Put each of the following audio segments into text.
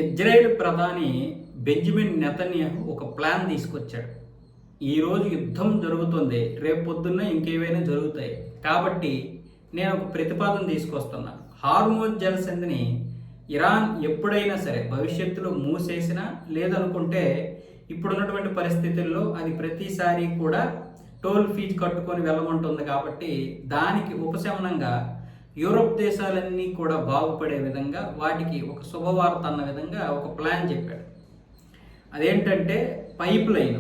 Israel ప్రధాని Benjamin Netanyahu ఒక plan తీసుకొచ్చాడు. ఈరోజు యుద్ధం జరుగుతుంది, రేపు పొద్దున్న ఇంకేవైనా జరుగుతాయి. కాబట్టి నేను ఒక ప్రతిపాదన తీసుకొస్తున్నా. హార్మోజ్ జలసంధిని ఇరాన్ ఎప్పుడైనా సరే భవిష్యత్తులో మూసేసినా, లేదనుకుంటే ఇప్పుడున్నటువంటి పరిస్థితుల్లో అది ప్రతిసారి కూడా టోల్ ఫీజు కట్టుకొని వెళ్ళమంటుంది. కాబట్టి దానికి ఉపశమనంగా యూరోప్ దేశాలన్నీ కూడా బాగుపడే విధంగా వాటికి ఒక శుభవార్త అన్న విధంగా ఒక ప్లాన్ చెప్పాడు. అదేంటంటే పైప్ లైన్,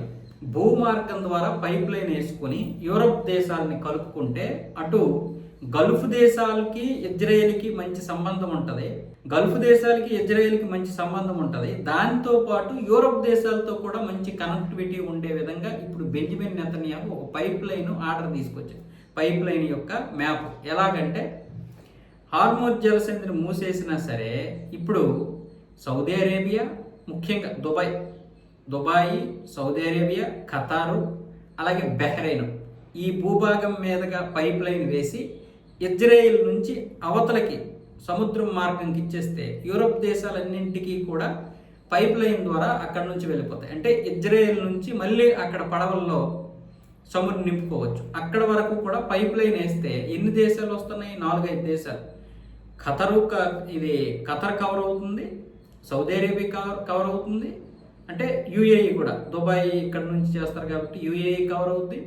భూమార్గం ద్వారా పైప్ లైన్ వేసుకొని యూరోప్ దేశాలని కలుపుకుంటే అటు గల్ఫ్ దేశాలకి ఇజ్రాయెల్కి మంచి సంబంధం ఉంటుంది. గల్ఫ్ దేశాలకి ఇజ్రాయెల్కి మంచి సంబంధం ఉంటుంది. దాంతోపాటు యూరోప్ దేశాలతో కూడా మంచి కనెక్టివిటీ ఉండే విధంగా ఇప్పుడు బెంజమిన్ నెతన్యాహు ఒక పైప్ లైన్ ఆర్డర్ తీసుకొచ్చాడు. పైప్ లైన్ యొక్క మ్యాప్ ఎలాగంటే, హార్మోజ్ జలసంధిని మూసేసినా సరే ఇప్పుడు సౌదీ అరేబియా, ముఖ్యంగా దుబాయ్, సౌదీ అరేబియా, ఖతారు, అలాగే బహ్రెయిన్ ఈ భూభాగం మీదుగా పైప్ లైన్ వేసి ఇజ్రాయెల్ నుంచి అవతలకి సముద్రం మార్గంకి ఇచ్చేస్తే యూరోప్ దేశాలన్నింటికీ కూడా పైప్ లైన్ ద్వారా అక్కడి నుంచి వెళ్ళిపోతాయి. అంటే ఇజ్రాయెల్ నుంచి మళ్ళీ అక్కడ పడవల్లో చమురు నింపుకోవచ్చు. అక్కడ వరకు కూడా పైప్ లైన్ వేస్తే ఎన్ని దేశాలు వస్తున్నాయి? 4-5 దేశాలు. ఖతర్ కవర్ అవుతుంది, సౌదీ అరేబియా కవర్ అవుతుంది, అంటే యూఏఈ కూడా, దుబాయ్ ఇక్కడ నుంచి చేస్తారు కాబట్టి యూఏఈ కవర్ అవుతుంది,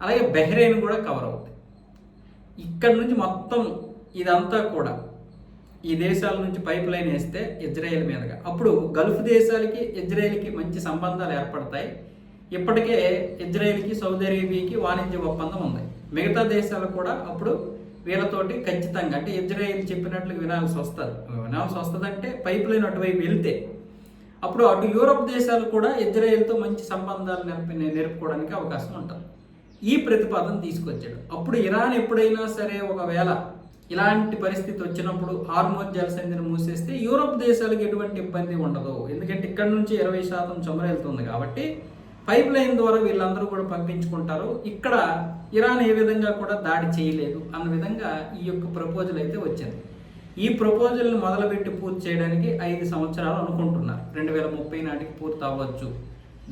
అలాగే బహ్రెయిన్ కూడా కవర్ అవుతుంది. ఇక్కడ నుంచి మొత్తం ఇదంతా కూడా ఈ దేశాల నుంచి పైప్ లైన్ వేస్తే ఇజ్రాయెల్ మీదుగా అప్పుడు గల్ఫ్ దేశాలకి ఇజ్రాయెల్కి మంచి సంబంధాలు ఏర్పడతాయి. ఇప్పటికే ఇజ్రాయెల్కి సౌదీ అరేబియాకి వాణిజ్య ఒప్పందం ఉంది. మిగతా దేశాలు కూడా అప్పుడు వీళ్ళతోటి ఖచ్చితంగా, అంటే ఇజ్రాయెల్ చెప్పినట్లు వినాల్సి వస్తుంది. అంటే పైప్ లైన్ అటువైపు వెళ్తే అప్పుడు అటు యూరోప్ దేశాలు కూడా ఇజ్రాయెల్తో మంచి సంబంధాలు నెరుపుకోవడానికి అవకాశం ఉంటుంది. ఈ ప్రతిపాదన తీసుకొచ్చాడు. అప్పుడు ఇరాన్ ఎప్పుడైనా సరే ఒకవేళ ఇలాంటి పరిస్థితి వచ్చినప్పుడు హార్మోజ్ జలసంధిని మూసేస్తే యూరోప్ దేశాలకు ఎటువంటి ఇబ్బంది ఉండదు. ఎందుకంటే ఇక్కడ నుంచి 20% చమురు వెళ్తుంది కాబట్టి పైప్ లైన్ ద్వారా వీళ్ళందరూ కూడా పంపించుకుంటారు. ఇక్కడ ఇరాన్ ఏ విధంగా కూడా దాడి చేయలేదు అన్న విధంగా ఈ యొక్క ప్రపోజల్ అయితే వచ్చింది. ఈ ప్రపోజల్ని మొదలుపెట్టి పూర్తి చేయడానికి 5 సంవత్సరాలు అనుకుంటున్నారు. 2030 నాటికి పూర్తి అవ్వచ్చు.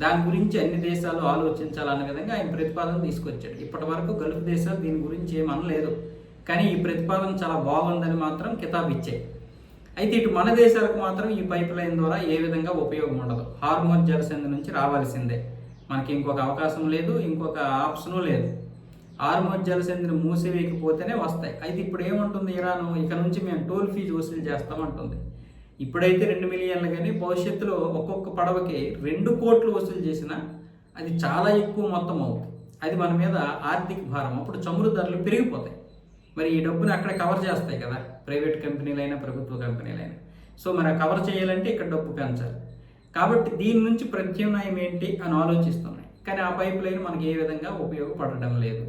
దాని గురించి అన్ని దేశాలు ఆలోచించాలన్న విధంగా ఆయన ప్రతిపాదన తీసుకొచ్చాడు. ఇప్పటి వరకు గల్ఫ్ దేశాలు దీని గురించి ఏమనలేదు, కానీ ఈ ప్రతిపాదన చాలా బాగుందని మాత్రం కితాబ్ ఇచ్చాయి. అయితే ఇటు మన దేశాలకు మాత్రం ఈ పైప్ లైన్ ద్వారా ఏ విధంగా ఉపయోగం ఉండదు. హార్మోజ్ జలసంధి నుంచి రావాల్సిందే, మనకి ఇంకొక అవకాశం లేదు, ఇంకొక ఆప్షను లేదు. హార్మోజ్ జలసంధిని మూసివేయకపోతేనే వస్తాయి. అయితే ఇప్పుడు ఏమంటుంది ఇరాన్, ఇక నుంచి మేము టోల్ ఫీజు వసూలు చేస్తామంటుంది. ఇప్పుడైతే 2 మిలియన్లు, కానీ భవిష్యత్తులో ఒక్కొక్క పడవకి 2 కోట్లు వసూలు చేసినా అది చాలా ఎక్కువ మొత్తం అవుతుంది. అది మన మీద ఆర్థిక భారం. అప్పుడు చమురు ధరలు పెరిగిపోతాయి. మరి ఈ డబ్బుని అక్కడ కవర్ చేస్తాయి కదా ప్రైవేట్ కంపెనీలైనా ప్రభుత్వ కంపెనీలైనా. సో మరి కవర్ చేయాలంటే ఇక్కడ డబ్బు పెంచాలి. కాబట్టి దీని నుంచి ప్రత్యామ్నాయం ఏంటి అని ఆలోచిస్తున్నాయి. కానీ ఆ పైప్ లైన్ మనకి ఏ విధంగా ఉపయోగపడడం లేదు.